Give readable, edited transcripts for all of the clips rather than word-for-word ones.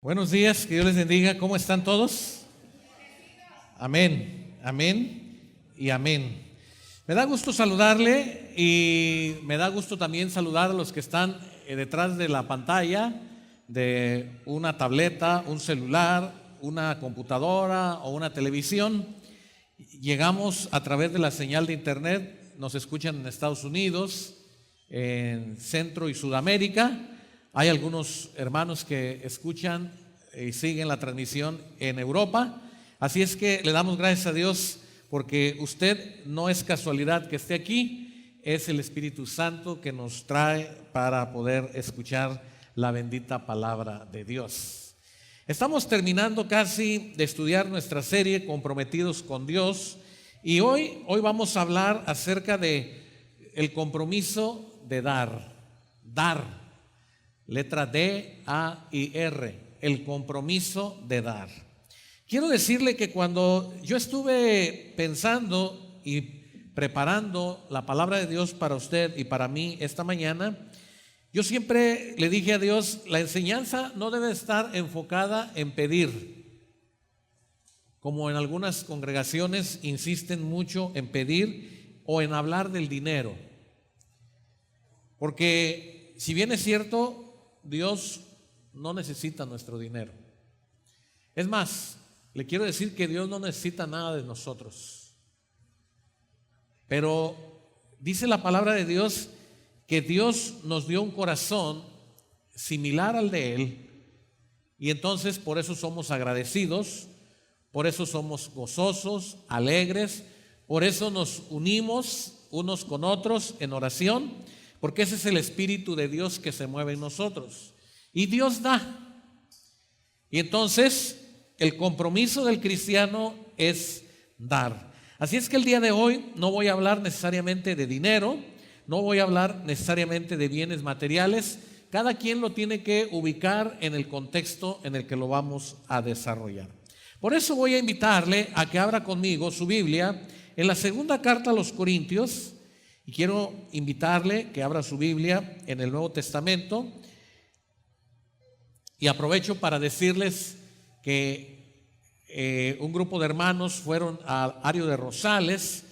Buenos días, que Dios les bendiga. ¿Cómo están todos? Amén, amén y amén. Me da gusto saludarle y me da gusto también saludar a los que están detrás de la pantalla de una tableta, un celular, una computadora o una televisión. Llegamos a través de la señal de internet, nos escuchan en Estados Unidos, en Centro y Sudamérica. Hay algunos hermanos que escuchan y siguen la transmisión en Europa. Así es que le damos gracias a Dios porque usted no es casualidad que esté aquí, es el Espíritu Santo que nos trae para poder escuchar la bendita palabra de Dios. Estamos terminando casi de estudiar nuestra serie Comprometidos con Dios y hoy vamos a hablar acerca de el compromiso de dar. Letra D, A y R, el compromiso de dar. Quiero decirle que cuando yo estuve pensando y preparando la palabra de Dios para usted y para mí esta mañana, yo siempre le dije a Dios, la enseñanza no debe estar enfocada en pedir, como en algunas congregaciones insisten mucho en pedir o en hablar del dinero, porque si bien es cierto, Dios no necesita nuestro dinero. Es más, le quiero decir que Dios no necesita nada de nosotros. Pero dice la palabra de Dios que Dios nos dio un corazón similar al de Él, y entonces por eso somos agradecidos, por eso somos gozosos, alegres, por eso nos unimos unos con otros en oración, porque ese es el Espíritu de Dios que se mueve en nosotros. Y Dios da. Y entonces el compromiso del cristiano es dar. Así es que el día de hoy no voy a hablar necesariamente de dinero, no voy a hablar necesariamente de bienes materiales. Cada quien lo tiene que ubicar en el contexto en el que lo vamos a desarrollar. Por eso voy a invitarle a que abra conmigo su Biblia en la segunda carta a los Corintios. Y quiero invitarle que abra su Biblia en el Nuevo Testamento. Y aprovecho para decirles que un grupo de hermanos fueron a Ario de Rosales,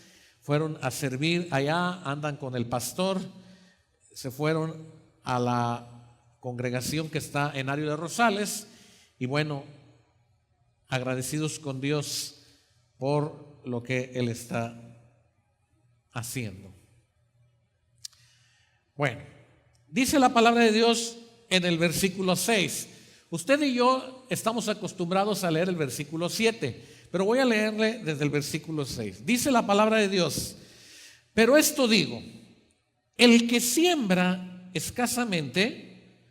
fueron a servir allá, andan con el pastor, se fueron a la congregación que está en Ario de Rosales. Y bueno, agradecidos con Dios por lo que Él está haciendo. Bueno, dice la palabra de Dios en el versículo 6. Usted y yo estamos acostumbrados a leer el versículo 7, pero voy a leerle desde el versículo 6. Dice la palabra de Dios: pero esto digo, el que siembra escasamente,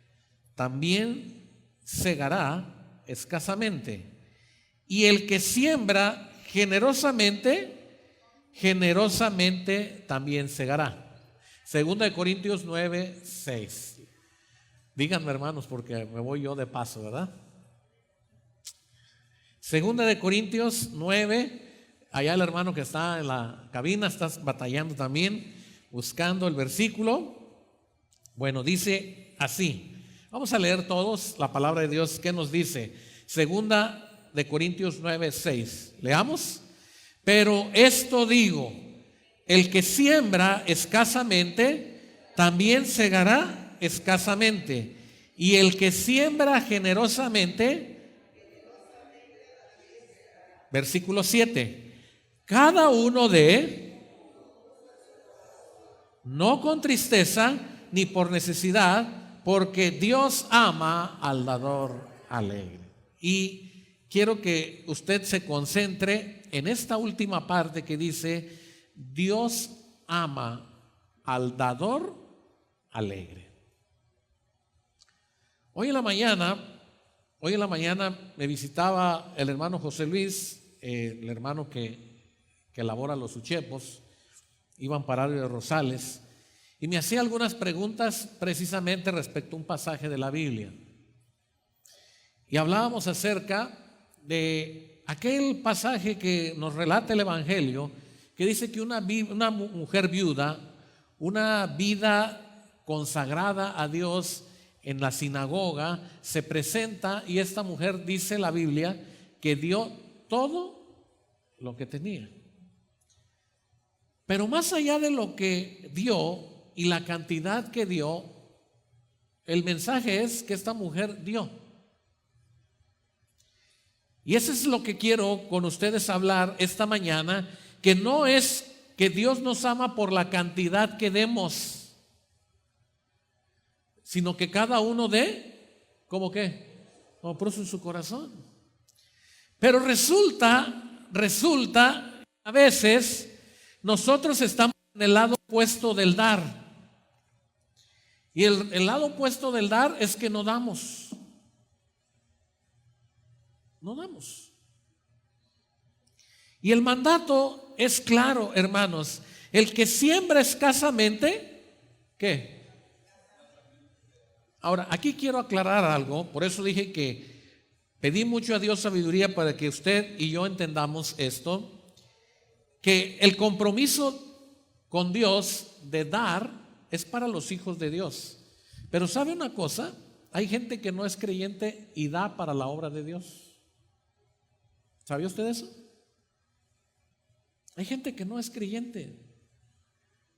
también segará escasamente. Y el que siembra generosamente, generosamente también segará. Segunda de Corintios 9, 6. Díganme, hermanos, porque me voy yo de paso, ¿verdad? Segunda de Corintios 9. Allá el hermano que está en la cabina está batallando también, buscando el versículo. Bueno, dice así. Vamos a leer todos la palabra de Dios. ¿Qué nos dice? Segunda de Corintios 9, 6. Leamos. Pero esto digo, el que siembra escasamente, también segará escasamente. Y el que siembra generosamente, versículo 7, cada uno dé, no con tristeza ni por necesidad, porque Dios ama al dador alegre. Y quiero que usted se concentre en esta última parte que dice: Dios ama al dador alegre. Hoy en la mañana me visitaba el hermano José Luis, el hermano que elabora los uchepos. Iban para Ario de Rosales y me hacía algunas preguntas precisamente respecto a un pasaje de la Biblia. Y hablábamos acerca de aquel pasaje que nos relata el Evangelio, que dice que una mujer viuda, una vida consagrada a Dios, en la sinagoga, se presenta y esta mujer, dice la Biblia, que dio todo lo que tenía. Pero más allá de lo que dio y la cantidad que dio, el mensaje es que esta mujer dio. Y eso es lo que quiero con ustedes hablar esta mañana, que no es que Dios nos ama por la cantidad que demos, sino que cada uno dé, ¿cómo qué? Como puso en su corazón. Pero resulta, a veces nosotros estamos en el lado opuesto del dar. Y el lado opuesto del dar es que no damos. No damos. Y el mandato es claro, hermanos. El que siembra escasamente, ¿qué? Ahora, aquí quiero aclarar algo. Por eso dije que pedí mucho a Dios sabiduría para que usted y yo entendamos esto. Que el compromiso con Dios de dar es para los hijos de Dios. Pero ¿sabe una cosa? Hay gente que no es creyente y da para la obra de Dios. ¿Sabía usted eso? Hay gente que no es creyente.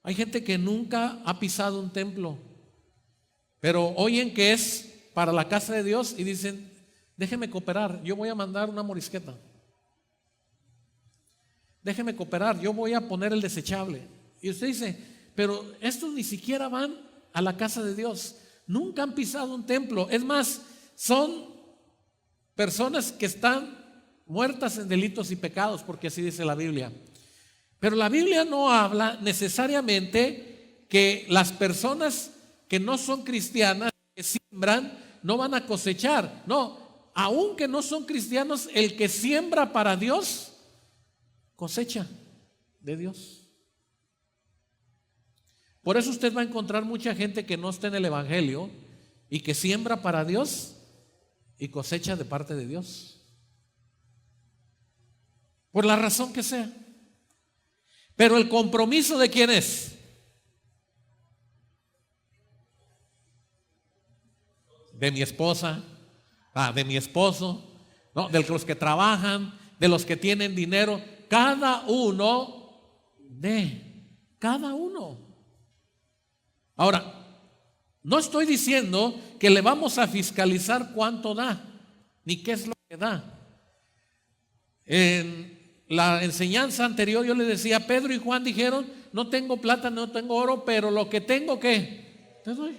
Hay gente que nunca ha pisado un templo, pero oyen que es para la casa de Dios y dicen: déjeme cooperar, yo voy a mandar una morisqueta. Déjeme cooperar, yo voy a poner el desechable. Y usted dice: pero estos ni siquiera van a la casa de Dios, nunca han pisado un templo. Es más, son personas que están muertas en delitos y pecados, porque así dice la Biblia. Pero la Biblia no habla necesariamente que las personas que no son cristianas, que siembran, no van a cosechar. No, aunque no son cristianos, el que siembra para Dios cosecha de Dios. Por eso usted va a encontrar mucha gente que no está en el evangelio y que siembra para Dios y cosecha de parte de Dios, por la razón que sea. Pero el compromiso ¿de quién es? De mi esposa, de mi esposo, no, de los que trabajan, de los que tienen dinero. Cada uno cada uno. Ahora, no estoy diciendo que le vamos a fiscalizar cuánto da, ni qué es lo que da. En la enseñanza anterior yo les decía: Pedro y Juan dijeron: no tengo plata, no tengo oro, pero lo que tengo, ¿qué? Te doy.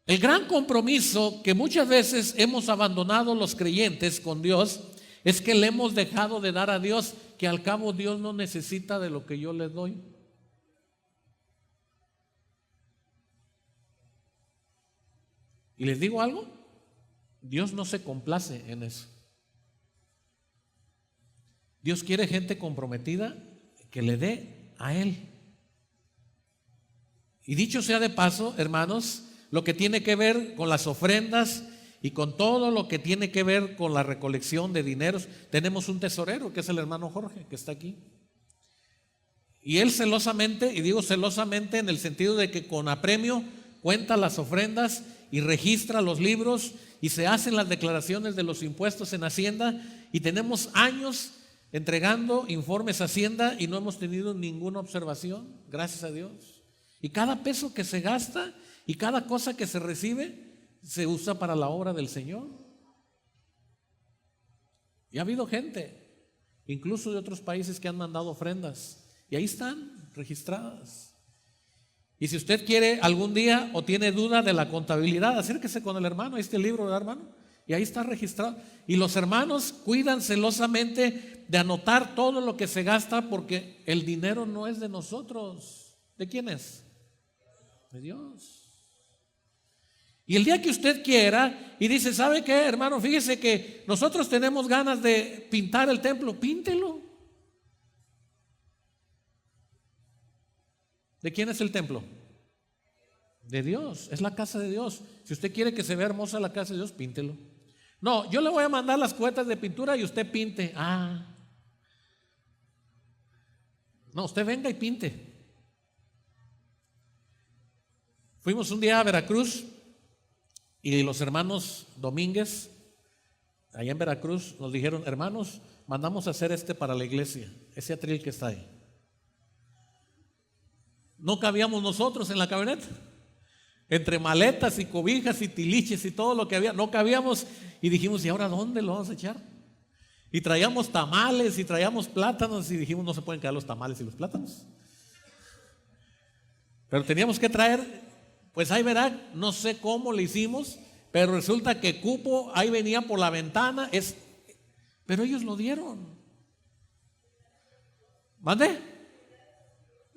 El gran compromiso que muchas veces hemos abandonado los creyentes con Dios es que le hemos dejado de dar a Dios, que al cabo Dios no necesita de lo que yo le doy. Y les digo algo, Dios no se complace en eso. Dios quiere gente comprometida que le dé a Él. Y dicho sea de paso, hermanos, lo que tiene que ver con las ofrendas y con todo lo que tiene que ver con la recolección de dineros, tenemos un tesorero que es el hermano Jorge, que está aquí. Y él celosamente, y digo celosamente en el sentido de que con apremio cuenta las ofrendas y registra los libros y se hacen las declaraciones de los impuestos en Hacienda, y tenemos años entregando informes a Hacienda y no hemos tenido ninguna observación, gracias a Dios. Y cada peso que se gasta y cada cosa que se recibe se usa para la obra del Señor. Y ha habido gente, incluso de otros países, que han mandado ofrendas y ahí están registradas. Y si usted quiere algún día o tiene duda de la contabilidad, acérquese con el hermano, ahí está el libro, ¿verdad, hermano? Y ahí está registrado. Y los hermanos cuidan celosamente de anotar todo lo que se gasta, porque el dinero no es de nosotros. ¿De quién es? De Dios. Y el día que usted quiera y dice: ¿sabe qué, hermano? Fíjese que nosotros tenemos ganas de pintar el templo. Píntelo. ¿De quién es el templo? De Dios. Es la casa de Dios. Si usted quiere que se vea hermosa la casa de Dios, píntelo. No, yo le voy a mandar las cuotas de pintura y usted pinte. No, usted venga y pinte. Fuimos un día a Veracruz y los hermanos Domínguez, allá en Veracruz, nos dijeron: hermanos, mandamos a hacer para la iglesia, ese atril que está ahí. No cabíamos nosotros en la camioneta, entre maletas y cobijas y tiliches y todo lo que había, no cabíamos, y dijimos: ¿y ahora dónde lo vamos a echar? Y traíamos tamales y traíamos plátanos y dijimos: no se pueden quedar los tamales y los plátanos, pero teníamos que traer. Pues ahí verá, no sé cómo le hicimos, pero resulta que cupo ahí venía por la ventana, pero ellos lo dieron. ¿Mande?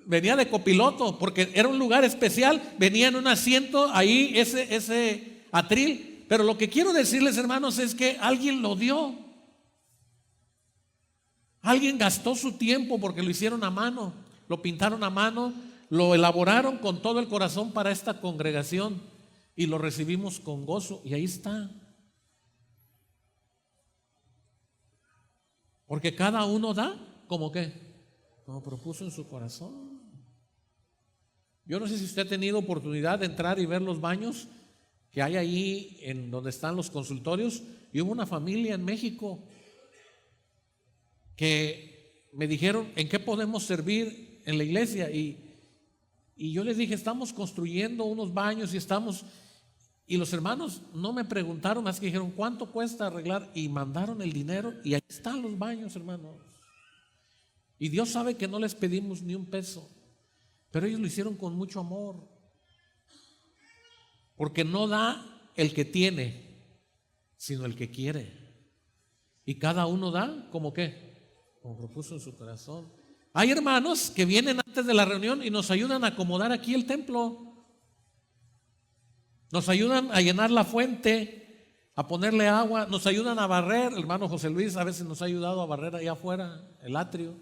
Venía de copiloto, porque era un lugar especial, venía en un asiento ahí ese atril. Pero lo que quiero decirles, hermanos, es que alguien lo dio. Alguien gastó su tiempo porque lo hicieron a mano, lo pintaron a mano, lo elaboraron con todo el corazón para esta congregación y lo recibimos con gozo. Y ahí está. Porque cada uno da como que, como propuso en su corazón. Yo no sé si usted ha tenido oportunidad de entrar y ver los baños que hay ahí en donde están los consultorios. Y hubo una familia en México que me dijeron: ¿en qué podemos servir en la iglesia? Y yo les dije: estamos construyendo unos baños y los hermanos no me preguntaron más que dijeron: ¿cuánto cuesta arreglar? Y mandaron el dinero y ahí están los baños, hermanos. Y Dios sabe que no les pedimos ni un peso, pero ellos lo hicieron con mucho amor, porque no da el que tiene, sino el que quiere. Y cada uno da como como propuso en su corazón. Hay hermanos que vienen antes de la reunión y nos ayudan a acomodar aquí el templo, nos ayudan a llenar la fuente, a ponerle agua, nos ayudan a barrer. El hermano José Luis a veces nos ha ayudado a barrer allá afuera el atrio.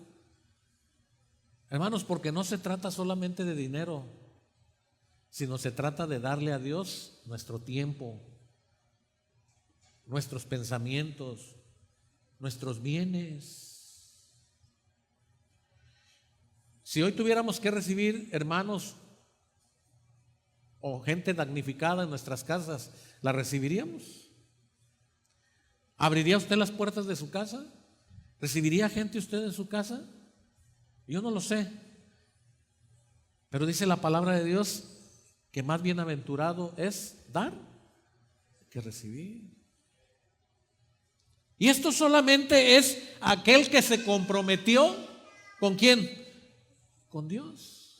Hermanos, porque no se trata solamente de dinero, sino se trata de darle a Dios nuestro tiempo, nuestros pensamientos, nuestros bienes. Si hoy tuviéramos que recibir hermanos o gente damnificada en nuestras casas, ¿la recibiríamos? ¿Abriría usted las puertas de su casa? ¿Recibiría gente usted en su casa? Yo no lo sé, pero dice la palabra de Dios que más bienaventurado es dar que recibir. Y esto solamente es aquel que se comprometió. ¿Con quién? Con Dios.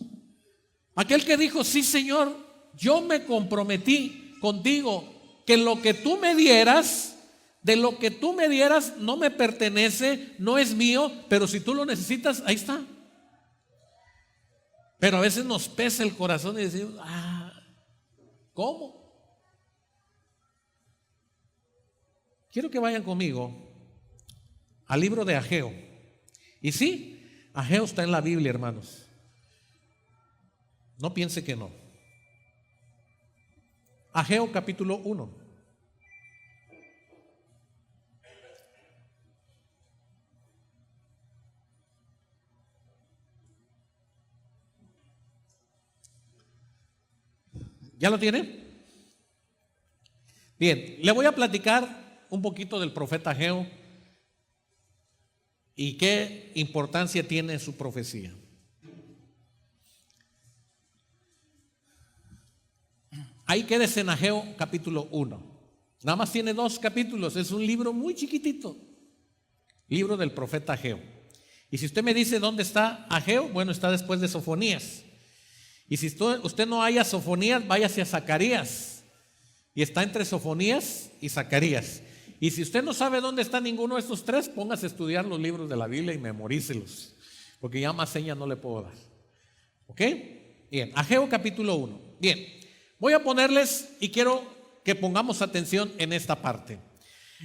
Aquel que dijo: sí, Señor, yo me comprometí contigo que lo que tú me dieras, de lo que tú me dieras no me pertenece, no es mío, pero si tú lo necesitas, ahí está. Pero a veces nos pesa el corazón y decimos: ¿cómo? Quiero que vayan conmigo al libro de Ageo. Y sí, Ageo está en la Biblia, hermanos. No piense que no. Ageo capítulo 1. ¿Ya lo tiene? Bien, le voy a platicar un poquito del profeta Ageo y qué importancia tiene su profecía. Ahí quédese en Ageo capítulo 1. Nada más tiene 2 capítulos, es un libro muy chiquitito, libro del profeta Ageo. Y si usted me dice dónde está Ageo, bueno, está después de Sofonías. Y si usted no haya Sofonías, váyase a Zacarías. Y está entre Sofonías y Zacarías. Y si usted no sabe dónde está ninguno de estos 3, póngase a estudiar los libros de la Biblia y memorícelos, porque ya más señas no le puedo dar. ¿Ok? Bien, Ageo capítulo 1. Bien, voy a ponerles y quiero que pongamos atención en esta parte.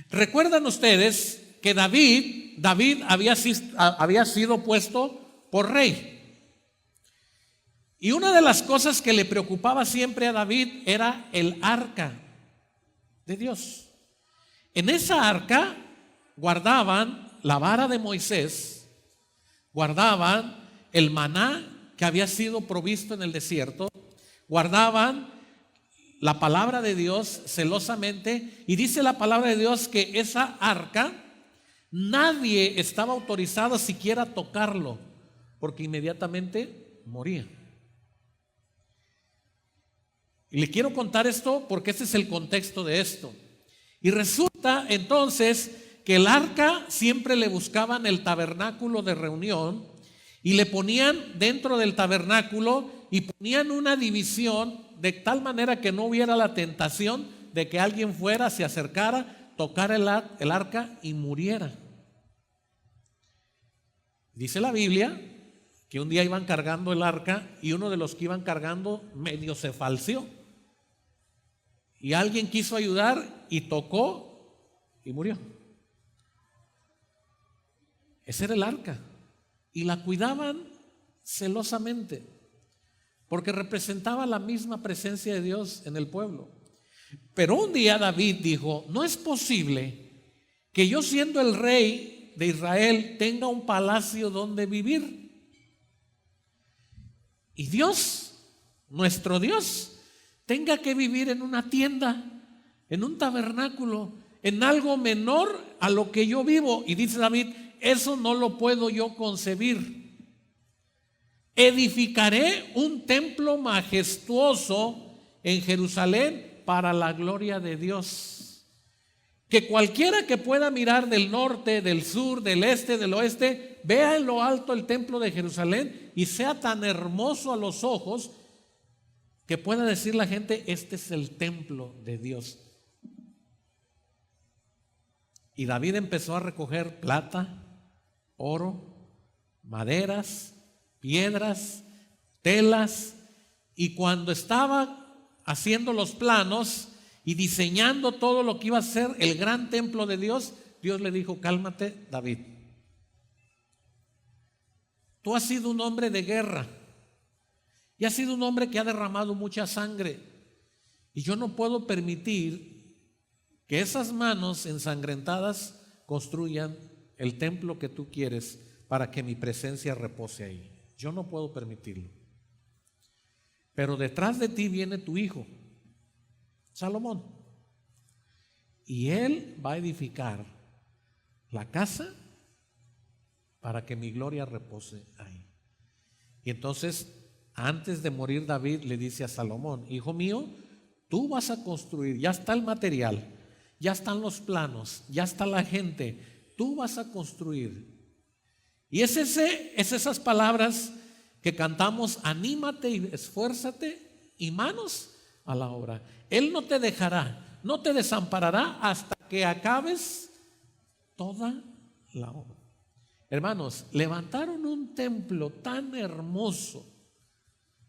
¿Recuerdan ustedes que David había sido puesto por rey? Y una de las cosas que le preocupaba siempre a David era el arca de Dios. En esa arca guardaban la vara de Moisés, guardaban el maná que había sido provisto en el desierto, guardaban la palabra de Dios celosamente, y dice la palabra de Dios que esa arca nadie estaba autorizado siquiera a tocarlo, porque inmediatamente moría. Y le quiero contar esto porque este es el contexto de esto. Y resulta entonces que el arca siempre le buscaban el tabernáculo de reunión y le ponían dentro del tabernáculo y ponían una división de tal manera que no hubiera la tentación de que alguien fuera, se acercara, tocara el arca y muriera. Dice la Biblia que un día iban cargando el arca y uno de los que iban cargando medio se falseó. Y alguien quiso ayudar y tocó y murió. Ese era el arca. Y la cuidaban celosamente, porque representaba la misma presencia de Dios en el pueblo. Pero un día David dijo: no es posible que yo, siendo el rey de Israel, tenga un palacio donde vivir. Y Dios, nuestro Dios, tenga que vivir en una tienda, en un tabernáculo, en algo menor a lo que yo vivo. Y dice David: eso no lo puedo yo concebir. Edificaré un templo majestuoso en Jerusalén para la gloria de Dios, que cualquiera que pueda mirar del norte, del sur, del este, del oeste, vea en lo alto el templo de Jerusalén y sea tan hermoso a los ojos que pueda decir la gente: este es el templo de Dios. Y David empezó a recoger plata, oro, maderas, piedras, telas, y cuando estaba haciendo los planos y diseñando todo lo que iba a ser el gran templo de Dios, Dios le dijo: cálmate, David, tú has sido un hombre de guerra y has sido un hombre que ha derramado mucha sangre, y yo no puedo permitir que esas manos ensangrentadas construyan el templo que tú quieres para que mi presencia repose ahí. Yo no puedo permitirlo. Pero detrás de ti viene tu hijo, Salomón, y él va a edificar la casa para que mi gloria repose ahí. Y entonces, antes de morir, David le dice a Salomón: hijo mío, tú vas a construir, ya está el material, ya están los planos, ya está la gente, tú vas a construir. Y es esas palabras que cantamos: anímate y esfuérzate y manos a la obra. Él no te dejará, no te desamparará hasta que acabes toda la obra. Hermanos, levantaron un templo tan hermoso.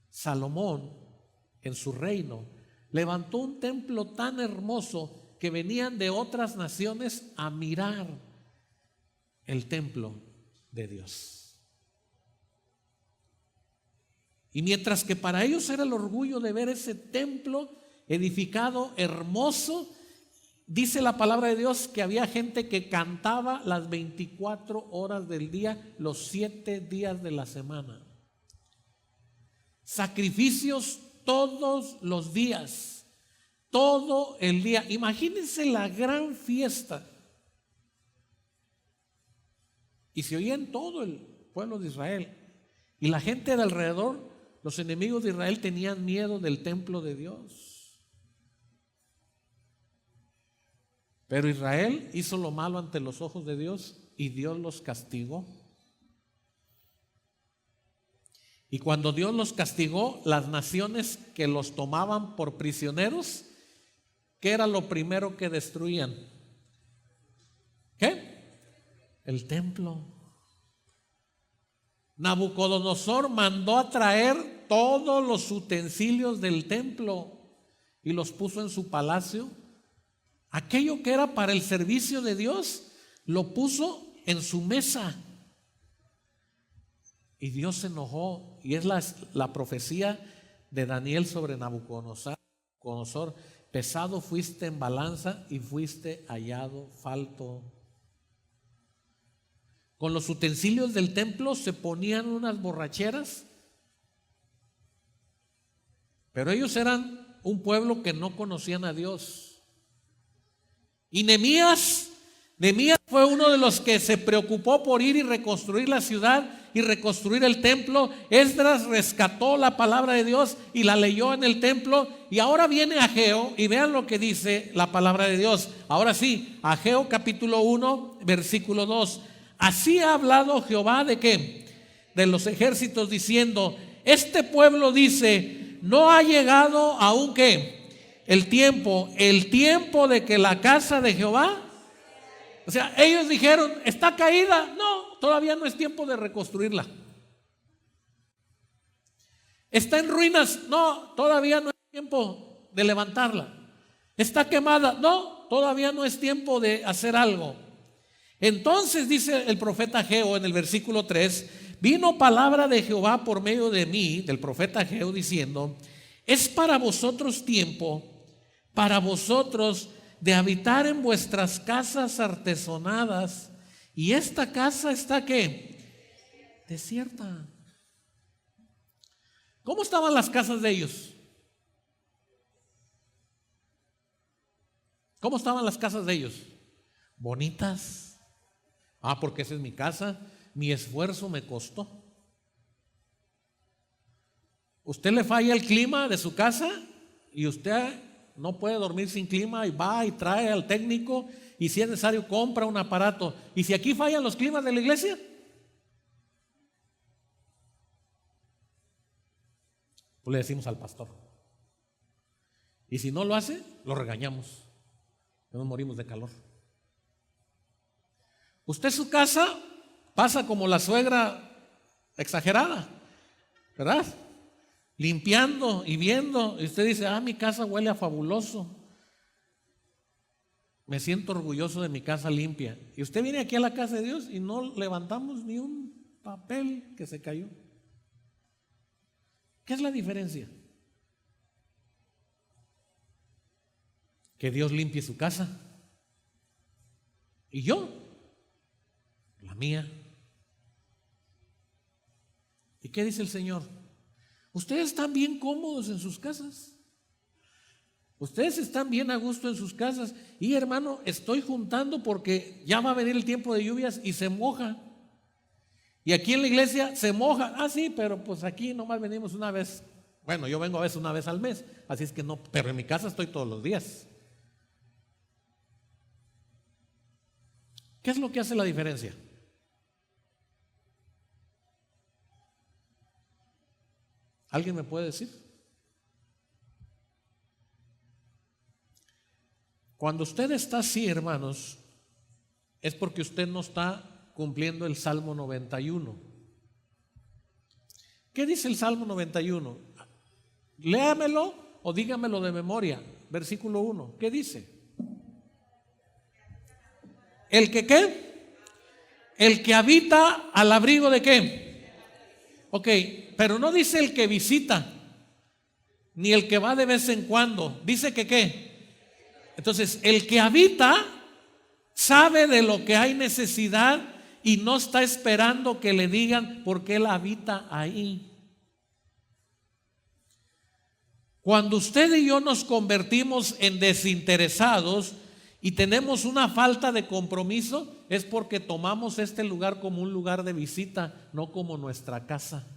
Salomón, en su reino, levantó un templo tan hermoso que venían de otras naciones a mirar el templo de Dios. Y mientras que para ellos era el orgullo de ver ese templo edificado, hermoso, dice la palabra de Dios que había gente que cantaba las 24 horas del día, los 7 días de la semana. Sacrificios todos los días, todo el día. Imagínense la gran fiesta. Y se oía en todo el pueblo de Israel. Y la gente de alrededor, los enemigos de Israel, tenían miedo del templo de Dios. Pero Israel hizo lo malo ante los ojos de Dios y Dios los castigó. Y cuando Dios los castigó, las naciones que los tomaban por prisioneros, ¿qué era lo primero que destruían? ¿Qué? El templo. Nabucodonosor mandó a traer todos los utensilios del templo y los puso en su palacio. Aquello que era para el servicio de Dios, lo puso en su mesa. Y Dios se enojó, y es la profecía de Daniel sobre Nabucodonosor. Pesado fuiste en balanza y fuiste hallado falto. Con los utensilios del templo se ponían unas borracheras Pero ellos eran un pueblo que no conocían a Dios. Y Nehemías fue uno de los que se preocupó por ir y reconstruir la ciudad y reconstruir el templo. Esdras rescató la palabra de Dios y la leyó en el templo. Y ahora viene Ageo y vean lo que dice la palabra de Dios. Ahora sí, Ageo capítulo 1, versículo 2. Así ha hablado Jehová ¿de qué? De los ejércitos diciendo: este pueblo dice, no ha llegado aún ¿qué? El tiempo de que la casa de Jehová. O sea, ellos dijeron, está caída. No, todavía no es tiempo de reconstruirla. Está en ruinas. No, todavía no es tiempo de levantarla. Está quemada. No, todavía no es tiempo de hacer algo. Entonces dice el profeta Ageo en el versículo 3: vino palabra de Jehová por medio de mí, del profeta Ageo, diciendo: es para vosotros tiempo, para vosotros de habitar en vuestras casas artesonadas, y esta casa está ¿qué? Desierta. ¿Cómo estaban las casas de ellos? ¿Cómo estaban las casas de ellos? Bonitas. Porque esa es mi casa, mi esfuerzo me costó. Usted le falla el clima de su casa y usted no puede dormir sin clima y va y trae al técnico, y si es necesario compra un aparato. Y si aquí fallan los climas de la iglesia, pues le decimos al pastor. Y si no lo hace, lo regañamos. Nos morimos de calor. Usted su casa pasa como la suegra exagerada, ¿verdad? Limpiando y viendo, y usted dice: mi casa huele a fabuloso, me siento orgulloso de mi casa limpia. Y usted viene aquí a la casa de Dios y no levantamos ni un papel que se cayó. ¿Qué es la diferencia? Que Dios limpie su casa y yo la mía. ¿Y qué dice el Señor? Ustedes están bien cómodos en sus casas. Ustedes están bien a gusto en sus casas. Y hermano, estoy juntando porque ya va a venir el tiempo de lluvias y se moja. Y aquí en la iglesia se moja. Sí, pero pues aquí nomás venimos una vez. Bueno, yo vengo a veces una vez al mes. Así es que no, pero en mi casa estoy todos los días. ¿Qué es lo que hace la diferencia? ¿Alguien me puede decir? Cuando usted está así, hermanos, es porque usted no está cumpliendo el Salmo 91. ¿Qué dice el Salmo 91? Léamelo o dígamelo de memoria. Versículo 1. ¿Qué dice? ¿El que qué? El que habita al abrigo de qué. Ok, pero no dice el que visita, ni el que va de vez en cuando. Dice que qué. Entonces, el que habita sabe de lo que hay necesidad y no está esperando que le digan porque él habita ahí. Cuando usted y yo nos convertimos en desinteresados y tenemos una falta de compromiso, es porque tomamos este lugar como un lugar de visita, no como nuestra casa,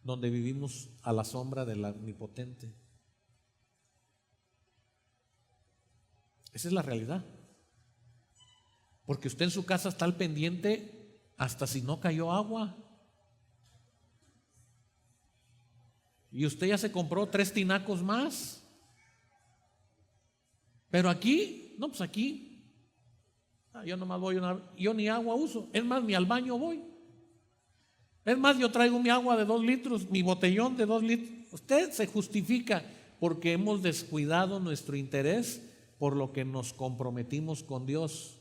donde vivimos a la sombra del Omnipotente. Esa es la realidad. Porque usted en su casa está al pendiente hasta si no cayó agua. Y usted ya se compró 3 tinacos más. Pero aquí, no, pues aquí, yo nomás voy yo ni agua uso. Es más, ni al baño voy. Es más, yo traigo mi agua de 2 litros, mi botellón de 2 litros. Usted se justifica porque hemos descuidado nuestro interés por lo que nos comprometimos con Dios.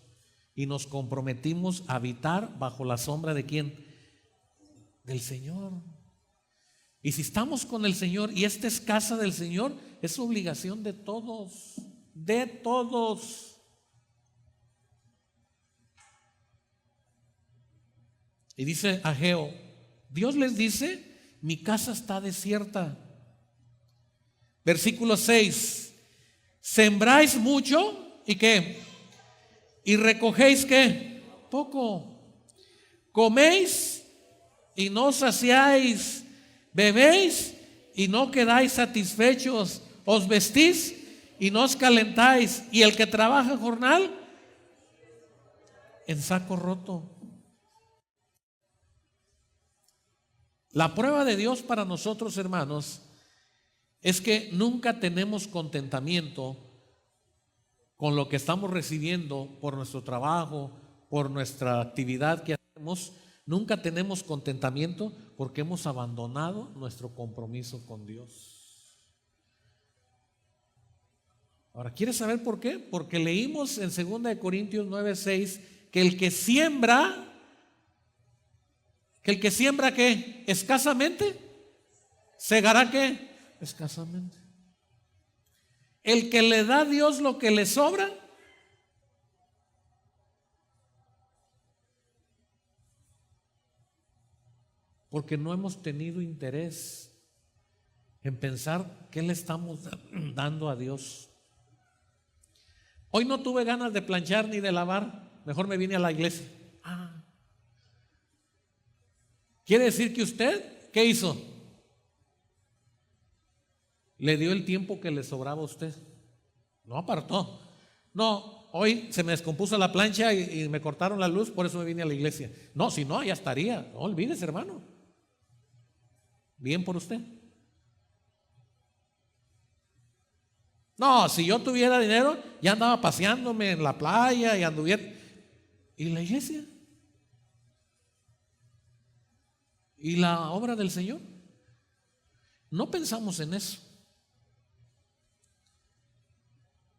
Y nos comprometimos a habitar bajo la sombra ¿de quién? Del Señor. Y si estamos con el Señor y esta es casa del Señor, es obligación de todos. De todos. Y dice Ageo, Dios les dice: mi casa está desierta. Versículo 6. Sembráis mucho y ¿qué? Y recogéis ¿qué? Poco. Coméis y no saciáis. Bebéis y no quedáis satisfechos. Os vestís y no os calentáis. Y el que trabaja jornal en saco roto. La prueba de Dios para nosotros, hermanos, es que nunca tenemos contentamiento con lo que estamos recibiendo por nuestro trabajo, por nuestra actividad que hacemos. Nunca tenemos contentamiento porque hemos abandonado nuestro compromiso con Dios. Ahora, ¿quieres saber por qué? Porque leímos en 2 Corintios 9:6 que el que siembra, ¿qué? Escasamente, segará ¿qué? Escasamente. El que le da a Dios lo que le sobra, porque no hemos tenido interés en pensar qué le estamos dando a Dios. Hoy no tuve ganas de planchar ni de lavar, mejor me vine a la iglesia. Quiere decir que usted, ¿qué hizo? Le dio el tiempo que le sobraba a usted. No apartó. No, hoy se me descompuso la plancha y me cortaron la luz, por eso me vine a la iglesia. No, si no, ya estaría. No olvides, hermano. Bien por usted. No, si yo tuviera dinero, ya andaba paseándome en la playa y anduviera. ¿Y la iglesia? ¿Y la obra del Señor? No pensamos en eso.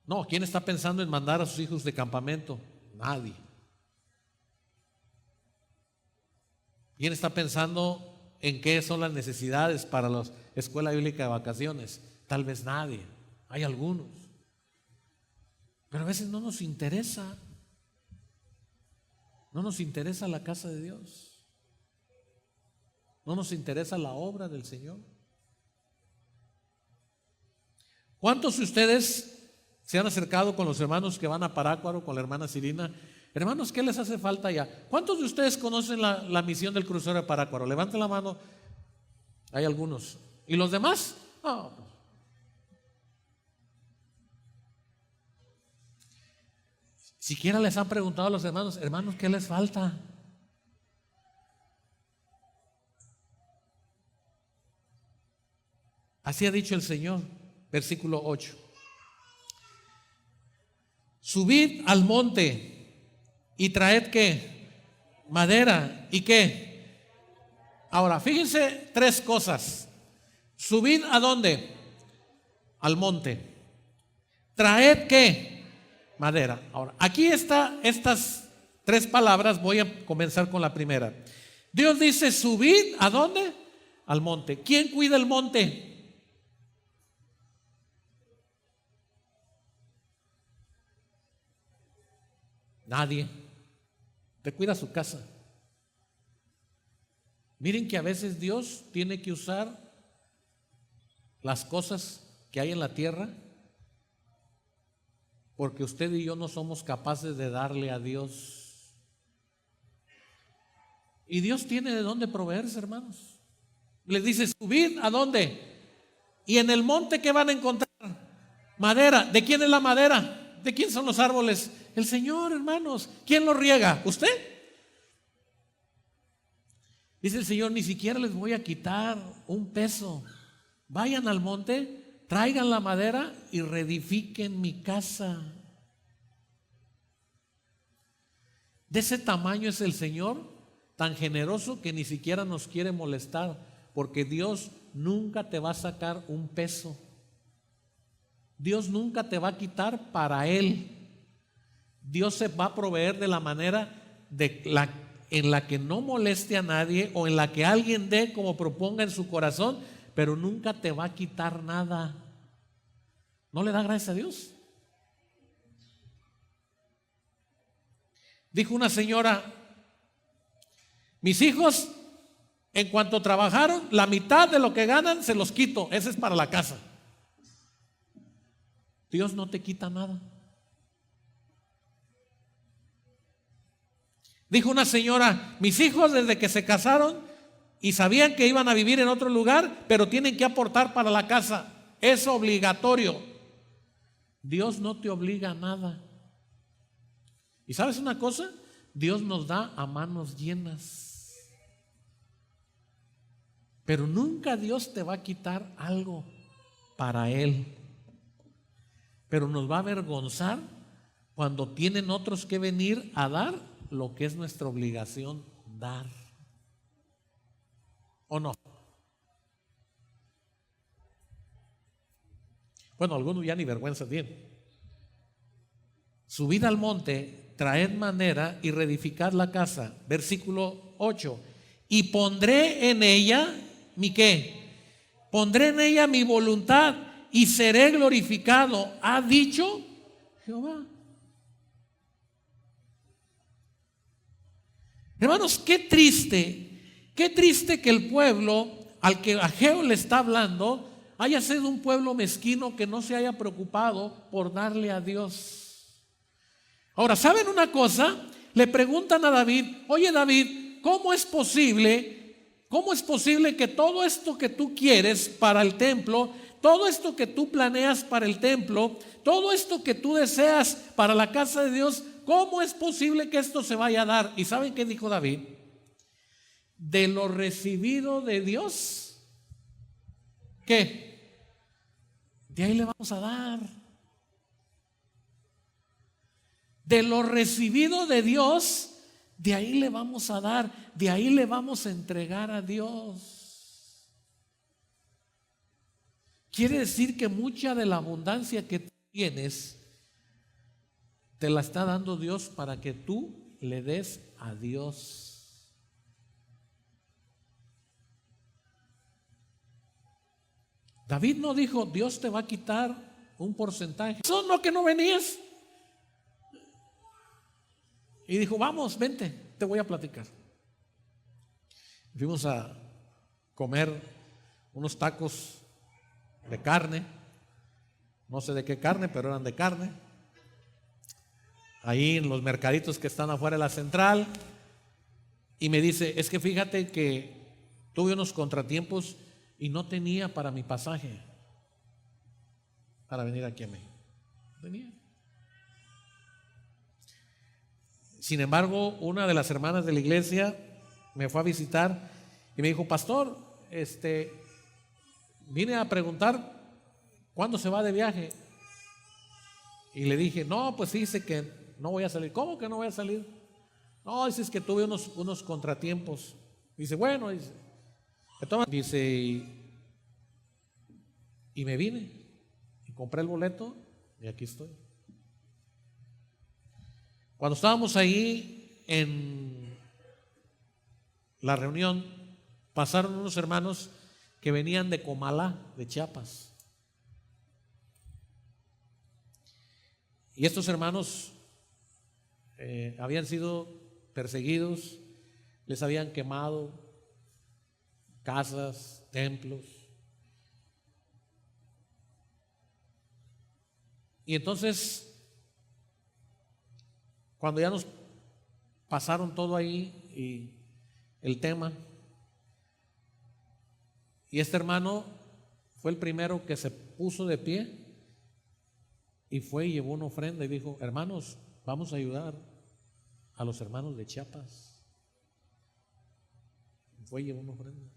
No, ¿quién está pensando en mandar a sus hijos de campamento? Nadie. ¿Quién está pensando en qué son las necesidades para la escuela bíblica de vacaciones? Tal vez nadie. Hay algunos. Pero a veces no nos interesa. No nos interesa la casa de Dios. No nos interesa la obra del Señor. ¿Cuántos de ustedes se han acercado con los hermanos que van a Parácuaro, con la hermana Cirina? Hermanos, ¿qué les hace falta allá? ¿Cuántos de ustedes conocen la misión del crucero de Parácuaro? Levanten la mano. Hay algunos. ¿Y los demás? No. Siquiera les han preguntado a los hermanos, hermanos, ¿qué les falta? Así ha dicho el Señor, versículo 8. Subid al monte y traed ¿qué? Madera y ¿qué? Ahora, fíjense 3 cosas. Subid ¿a dónde? Al monte. Traed ¿qué? Madera. Ahora, aquí está estas 3 palabras. Voy a comenzar con la primera. Dios dice, subid ¿a dónde? Al monte. ¿Quién cuida el monte? Nadie. Te cuida su casa. Miren que a veces Dios tiene que usar las cosas que hay en la tierra porque usted y yo no somos capaces de darle a Dios. Y Dios tiene de dónde proveerse, hermanos. Les dice, subid ¿a dónde? Y en el monte, ¿qué van a encontrar? Madera. ¿De quién es la madera? ¿De quién son los árboles? El Señor, hermanos. ¿Quién los riega? ¿Usted? Dice el Señor, ni siquiera les voy a quitar un peso. Vayan al monte, traigan la madera y reedifiquen mi casa. De ese tamaño es el Señor, tan generoso que ni siquiera nos quiere molestar, porque Dios nunca te va a sacar un peso. Dios nunca te va a quitar para Él. Dios se va a proveer de la manera en la que no moleste a nadie o en la que alguien dé como proponga en su corazón, pero nunca te va a quitar nada. ¿No le da gracias a Dios? Dijo una señora, mis hijos, en cuanto trabajaron, la mitad de lo que ganan se los quito, ese es para la casa. Dios no te quita nada. Dijo una señora: mis hijos desde que se casaron y sabían que iban a vivir en otro lugar, pero tienen que aportar para la casa, es obligatorio. Dios no te obliga a nada. ¿Y sabes una cosa? Dios nos da a manos llenas. Pero nunca Dios te va a quitar algo para Él. Pero nos va a avergonzar cuando tienen otros que venir a dar lo que es nuestra obligación dar. ¿O no? Bueno, algunos ya ni vergüenza tienen. Subid al monte, traed madera y reedificad la casa. Versículo 8. Y pondré en ella mi qué. Pondré en ella mi voluntad y seré glorificado, ha dicho Jehová. Hermanos, qué triste que el pueblo al que Ageo le está hablando haya sido un pueblo mezquino que no se haya preocupado por darle a Dios. Ahora, ¿saben una cosa? Le preguntan a David: oye David, ¿cómo es posible que todo esto que tú quieres para el templo, todo esto que tú planeas para el templo, todo esto que tú deseas para la casa de Dios, cómo es posible que esto se vaya a dar? ¿Y saben qué dijo David? De lo recibido de Dios, ¿qué? De ahí le vamos a dar. De lo recibido de Dios, de ahí le vamos a dar, de ahí le vamos a entregar a Dios. Quiere decir que mucha de la abundancia que tienes te la está dando Dios para que tú le des a Dios. David no dijo: Dios te va a quitar un porcentaje. Eso no, que no venías. Y dijo: vamos, vente, te voy a platicar. Fuimos a comer unos tacos de carne, no sé de qué carne, pero eran de carne, ahí en los mercaditos que están afuera de la central. Y me dice: es que fíjate que tuve unos contratiempos y no tenía para mi pasaje para venir aquí a México. No tenía. Sin embargo, una de las hermanas de la iglesia me fue a visitar y me dijo: pastor, vine a preguntar cuándo se va de viaje. Y le dije: no, pues dice que no voy a salir. ¿Cómo que no voy a salir? No, dice: es que tuve unos contratiempos. Dice: bueno, dice, y me vine y compré el boleto y aquí estoy. Cuando estábamos ahí en la reunión, pasaron unos hermanos que venían de Comalá, de Chiapas. Y estos hermanos habían sido perseguidos, les habían quemado casas, templos. Y entonces, cuando ya nos pasaron todo ahí y el tema, y este hermano fue el primero que se puso de pie y fue y llevó una ofrenda y dijo: hermanos, vamos a ayudar a los hermanos de Chiapas. Fue y llevó una ofrenda.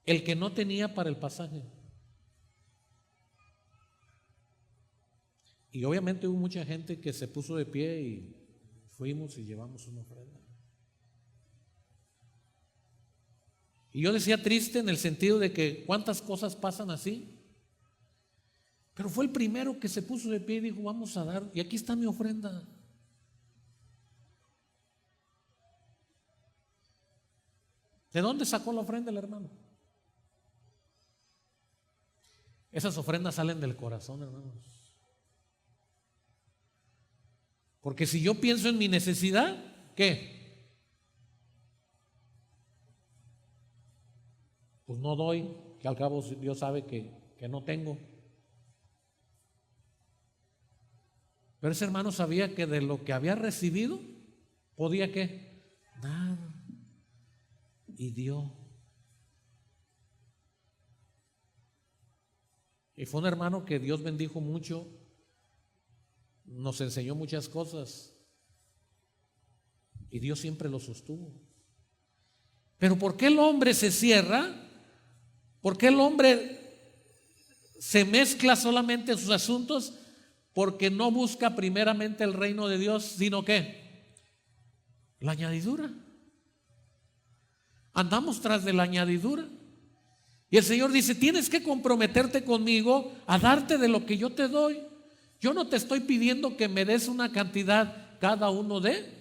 El que no tenía para el pasaje. Y obviamente hubo mucha gente que se puso de pie y fuimos y llevamos una ofrenda. Y yo decía triste en el sentido de que cuántas cosas pasan así. Pero fue el primero que se puso de pie y dijo: vamos a dar, y aquí está mi ofrenda. ¿De dónde sacó la ofrenda el hermano? Esas ofrendas salen del corazón, hermanos. Porque si yo pienso en mi necesidad, ¿qué? Pues no doy, que al cabo Dios sabe que no tengo. Pero ese hermano sabía que de lo que había recibido podía ¿qué? Dar. Y dio. Y fue un hermano que Dios bendijo mucho, nos enseñó muchas cosas y Dios siempre lo sostuvo. Pero ¿por qué el hombre se cierra? ¿Por qué el hombre se mezcla solamente en sus asuntos? Porque no busca primeramente el reino de Dios, sino ¿qué? La añadidura. Andamos tras de la añadidura. Y el Señor dice: tienes que comprometerte conmigo a darte de lo que yo te doy. Yo no te estoy pidiendo que me des una cantidad cada uno de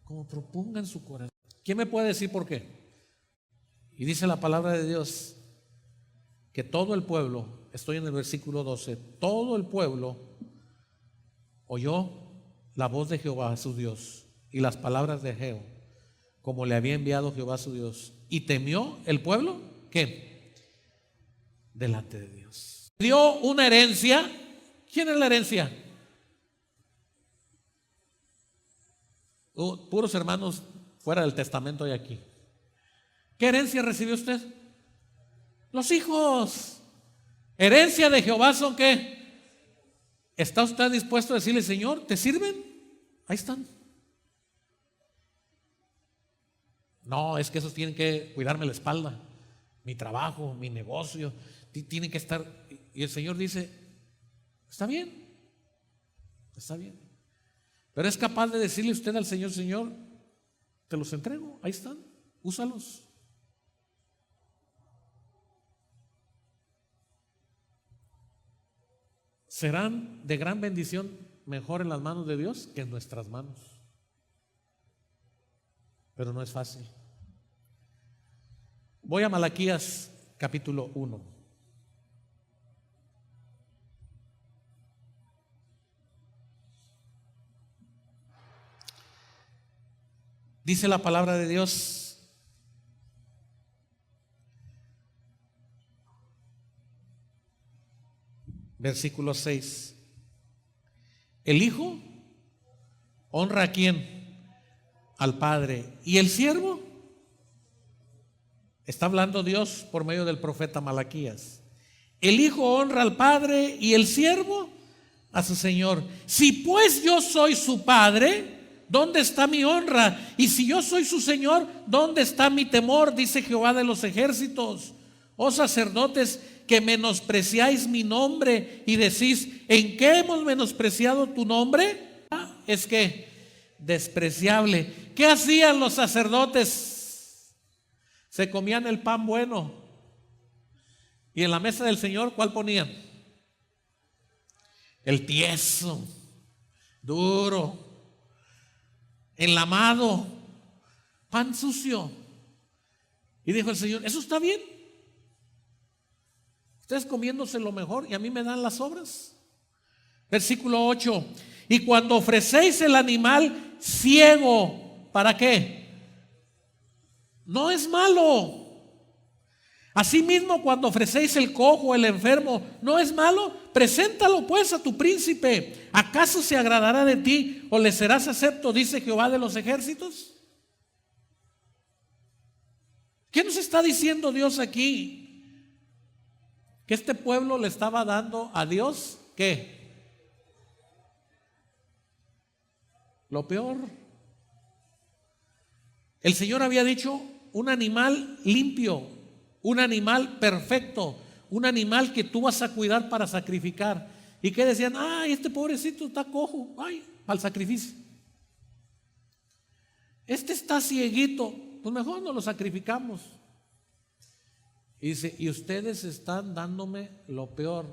como proponga en su corazón. ¿Quién me puede decir por qué? Y dice la palabra de Dios que todo el pueblo, estoy en el versículo 12, todo el pueblo oyó la voz de Jehová su Dios y las palabras de Jehová, como le había enviado Jehová su Dios, y temió el pueblo, ¿qué? Delante de Dios. Dio una herencia. ¿Quién es la herencia? Puros hermanos fuera del testamento hay aquí. ¿Qué herencia recibió usted? Los hijos. Herencia de Jehová son ¿qué? ¿Está usted dispuesto a decirle: Señor, ¿te sirven? Ahí están. No, es que esos tienen que cuidarme la espalda, mi trabajo, mi negocio, tienen que estar. Y el Señor dice: está bien, está bien. Pero es capaz de decirle usted al Señor: Señor, te los entrego, ahí están, úsalos. Serán de gran bendición mejor en las manos de Dios que en nuestras manos. Pero no es fácil. Voy a Malaquías capítulo 1. Dice la palabra de Dios: versículo 6. El hijo honra ¿a quién? Al padre. ¿Y el siervo? Está hablando Dios por medio del profeta Malaquías. El hijo honra al padre y el siervo a su señor. Si pues yo soy su padre, ¿dónde está mi honra? Y si yo soy su señor, ¿dónde está mi temor? Dice Jehová de los ejércitos. Oh sacerdotes, que menospreciáis mi nombre y decís: ¿en qué hemos menospreciado tu nombre? Es que despreciable. ¿Qué hacían los sacerdotes? Se comían el pan bueno. Y en la mesa del Señor, ¿cuál ponían? El tieso, duro, enlamado, pan sucio. Y dijo el Señor: ¿eso está bien? Ustedes comiéndose lo mejor y a mí me dan las obras. Versículo 8. Y cuando ofrecéis el animal ciego, ¿para qué? No es malo. Asimismo, cuando ofrecéis el cojo, el enfermo, ¿no es malo? Preséntalo pues a tu príncipe. ¿Acaso se agradará de ti o le serás acepto? Dice Jehová de los ejércitos. ¿Qué nos está diciendo Dios aquí? Que este pueblo le estaba dando a Dios ¿qué? Lo peor. El Señor había dicho: un animal limpio, un animal perfecto, un animal que tú vas a cuidar para sacrificar. ¿Y qué decían? Ay, este pobrecito está cojo, ay, al sacrificio. Este está cieguito, pues mejor no lo sacrificamos. Y dice: y ustedes están dándome lo peor.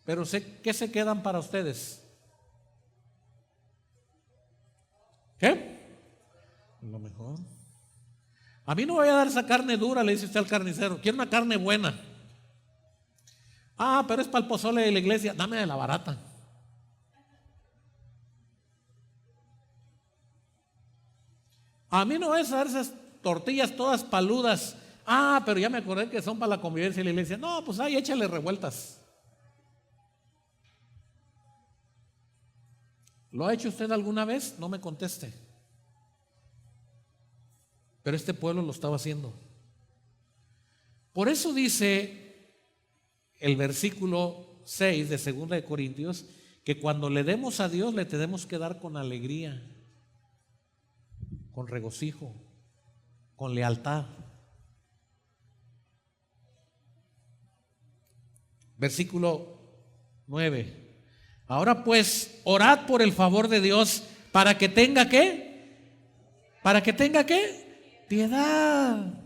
Pero ¿qué se quedan para ustedes? ¿Qué? Lo mejor. A mí no voy a dar esa carne dura, le dice usted al carnicero. Quiero una carne buena. Ah, pero es para el pozole de la iglesia. Dame de la barata. A mí no vas a dar esas tortillas todas paludas. Ah, pero ya me acordé que son para la convivencia de la iglesia. No, pues ahí échale revueltas. ¿Lo ha hecho usted alguna vez? No me conteste. Pero este pueblo lo estaba haciendo. Por eso dice el versículo 6 de 2 de Corintios que cuando le demos a Dios le tenemos que dar con alegría, con regocijo, con lealtad. Versículo 9. Ahora pues, orad por el favor de Dios para que tenga ¿qué? Para que tenga ¿qué? Piedad.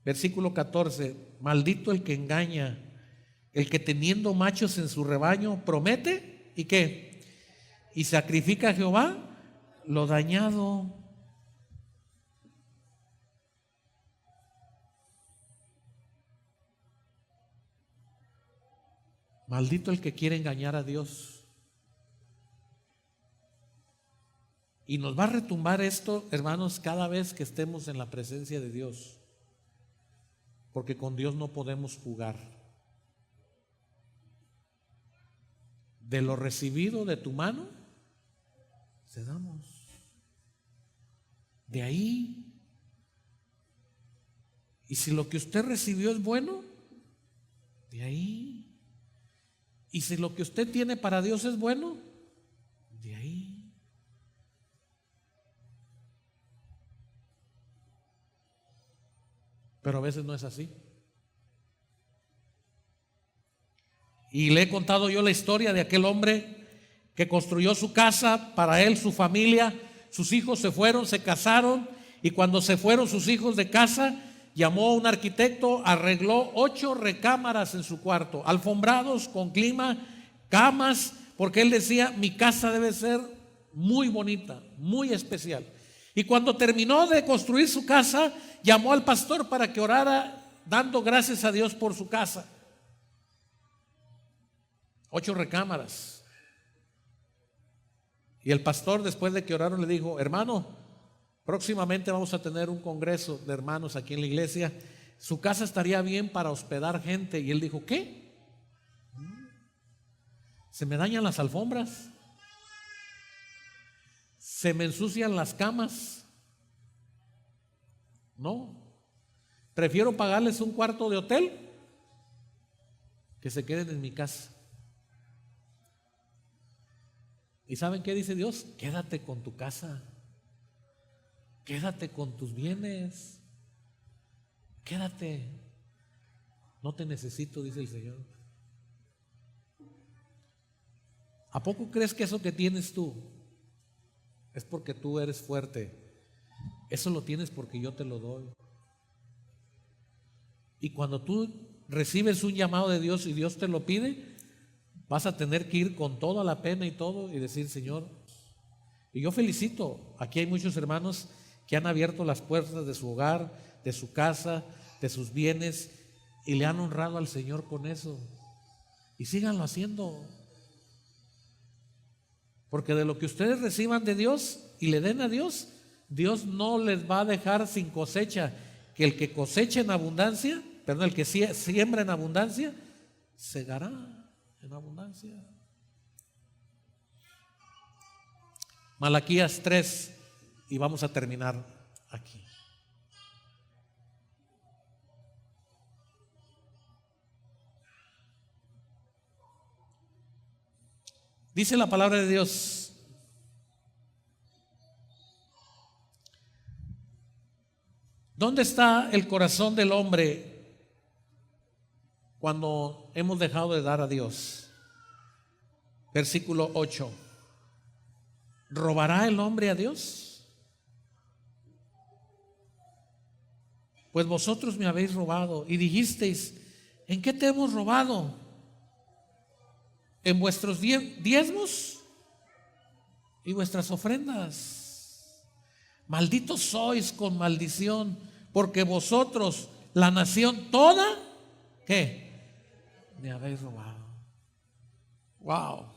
Versículo 14. Maldito el que engaña, el que teniendo machos en su rebaño promete ¿y qué? Y sacrifica a Jehová lo dañado. Maldito el que quiere engañar a Dios. Y nos va a retumbar esto, hermanos, cada vez que estemos en la presencia de Dios. Porque con Dios no podemos jugar. De lo recibido de tu mano, te damos. De ahí. Y si lo que usted recibió es bueno, de ahí. Y si lo que usted tiene para Dios es bueno, de ahí. Pero a veces no es así. Y le he contado yo la historia de aquel hombre que construyó su casa para él, su familia. Sus hijos se fueron, se casaron, y cuando se fueron sus hijos de casa, llamó a un arquitecto, arregló 8 recámaras en su cuarto, alfombrados con clima, camas, porque él decía: mi casa debe ser muy bonita, muy especial. Y cuando terminó de construir su casa, llamó al pastor para que orara, dando gracias a Dios por su casa. 8 recámaras. Y el pastor, después de que oraron, le dijo: hermano, próximamente vamos a tener un congreso de hermanos aquí en la iglesia. Su casa estaría bien para hospedar gente. Y él dijo: ¿qué? ¿Se me dañan las alfombras? ¿Se me ensucian las camas? No. Prefiero pagarles un cuarto de hotel que se queden en mi casa. ¿Y saben qué dice Dios? Quédate con tu casa. Quédate con tus bienes. Quédate. No te necesito, dice el Señor. ¿A poco crees que eso que tienes tú es porque tú eres fuerte? Eso lo tienes porque yo te lo doy. Y cuando tú recibes un llamado de Dios y Dios te lo pide, vas a tener que ir con toda la pena y todo y decir: Señor. Y yo felicito, aquí hay muchos hermanos que han abierto las puertas de su hogar, de su casa, de sus bienes, y le han honrado al Señor con eso. Y síganlo haciendo. Porque de lo que ustedes reciban de Dios y le den a Dios, Dios no les va a dejar sin cosecha. Que el que cosecha en abundancia, perdón, el que siembra en abundancia, segará en abundancia. Malaquías 3, y vamos a terminar aquí. Dice la palabra de Dios: ¿dónde está el corazón del hombre cuando hemos dejado de dar a Dios? Versículo 8. ¿Robará el hombre a Dios? Pues vosotros me habéis robado. Y dijisteis: ¿en qué te hemos robado? En vuestros diezmos y vuestras ofrendas. Malditos sois con maldición, porque vosotros, la nación toda, ¿qué? Me habéis robado. Wow.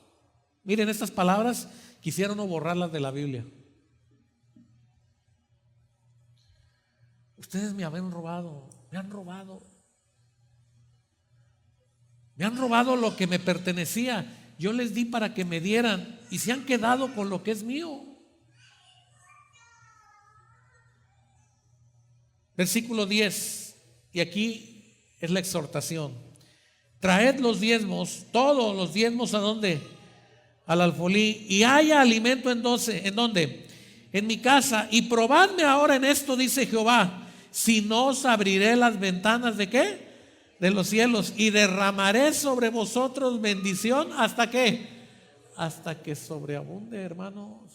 Miren, estas palabras quisiera no borrarlas de la Biblia. Ustedes me habían robado, me han robado. Me han robado lo que me pertenecía. Yo les di para que me dieran y se han quedado con lo que es mío. Versículo 10, y aquí es la exhortación. Traed los diezmos, todos los diezmos, ¿a dónde? Al alfolí, y haya alimento ¿en dónde? En mi casa, y probadme ahora en esto, dice Jehová, si no os abriré las ventanas ¿de qué? De los cielos, y derramaré sobre vosotros bendición, ¿hasta qué? Hasta que sobreabunde, hermanos.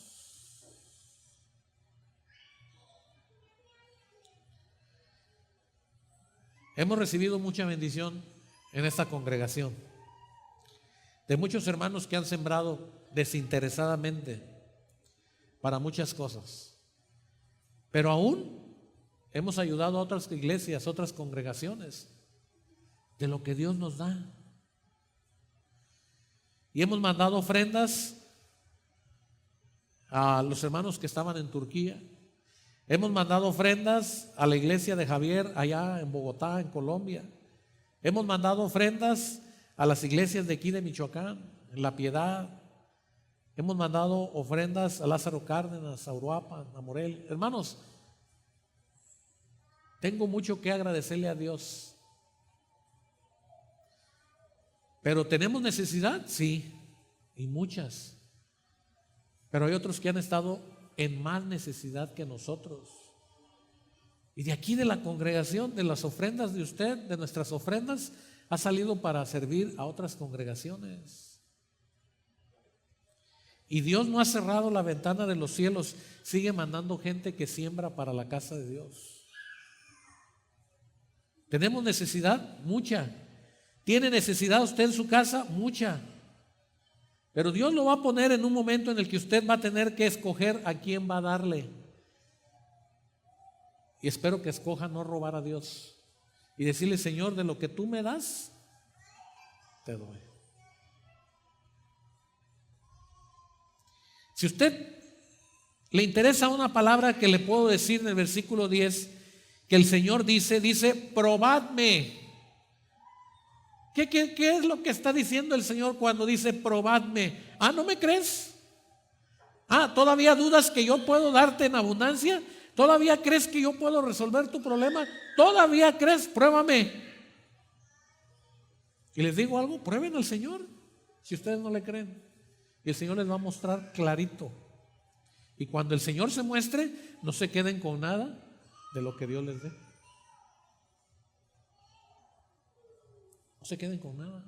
Hemos recibido mucha bendición en esta congregación, de muchos hermanos que han sembrado desinteresadamente para muchas cosas, pero aún hemos ayudado a otras iglesias, otras congregaciones, de lo que Dios nos da. Y hemos mandado ofrendas a los hermanos que estaban en Turquía. Hemos mandado ofrendas a la iglesia de Javier allá en Bogotá, en Colombia. Hemos mandado ofrendas a las iglesias de aquí de Michoacán, en La Piedad. Hemos mandado ofrendas a Lázaro Cárdenas, a Uruapan, a Morelia. Hermanos, tengo mucho que agradecerle a Dios. Pero ¿tenemos necesidad? Sí, y muchas. Pero hay otros que han estado en más necesidad que nosotros. Y de aquí de la congregación, de las ofrendas de usted, de nuestras ofrendas, ha salido para servir a otras congregaciones. Y Dios no ha cerrado la ventana de los cielos, sigue mandando gente que siembra para la casa de Dios. ¿Tenemos necesidad? Mucha. ¿Tiene necesidad usted en su casa? Mucha. Pero Dios lo va a poner en un momento en el que usted va a tener que escoger a quién va a darle. Y espero que escoja no robar a Dios y decirle: Señor, de lo que tú me das, te doy. Si usted le interesa una palabra que le puedo decir en el versículo 10, que el Señor dice, probadme. ¿Qué es lo que está diciendo el Señor cuando dice probadme? ¿No me crees? ¿Todavía dudas que yo puedo darte en abundancia? ¿Todavía crees que yo puedo resolver tu problema? ¿Todavía crees? Pruébame. Y les digo algo, prueben al Señor si ustedes no le creen. Y el Señor les va a mostrar clarito. Y cuando el Señor se muestre, no se queden con nada de lo que Dios les dé. No se queden con nada.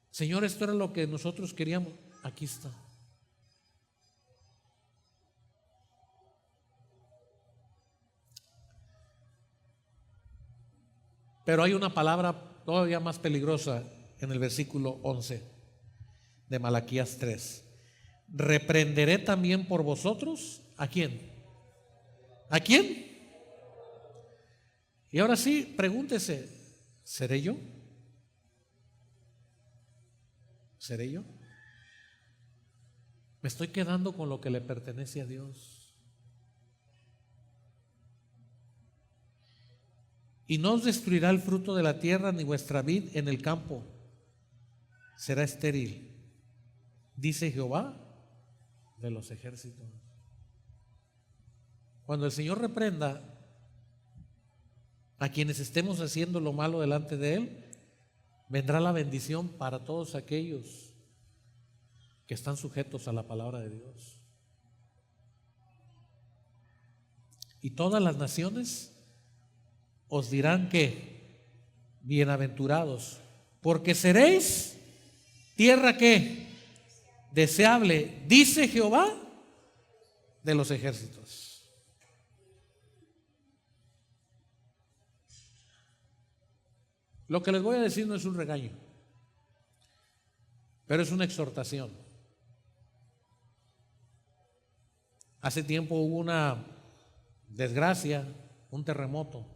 Señor, esto era lo que nosotros queríamos. Aquí está. Pero hay una palabra todavía más peligrosa en el versículo 11 de Malaquías 3. Reprenderé también por vosotros. ¿A quién? ¿A quién? Y ahora sí, pregúntese: ¿seré yo? ¿Seré yo? Me estoy quedando con lo que le pertenece a Dios. Y no os destruirá el fruto de la tierra, ni vuestra vid en el campo será estéril, dice Jehová de los ejércitos. Cuando el Señor reprenda a quienes estemos haciendo lo malo delante de Él, vendrá la bendición para todos aquellos que están sujetos a la palabra de Dios. Y todas las naciones os dirán que bienaventurados, porque seréis tierra que deseable, dice Jehová de los ejércitos. Lo que les voy a decir no es un regaño, pero es una exhortación. Hace tiempo hubo una desgracia, un terremoto,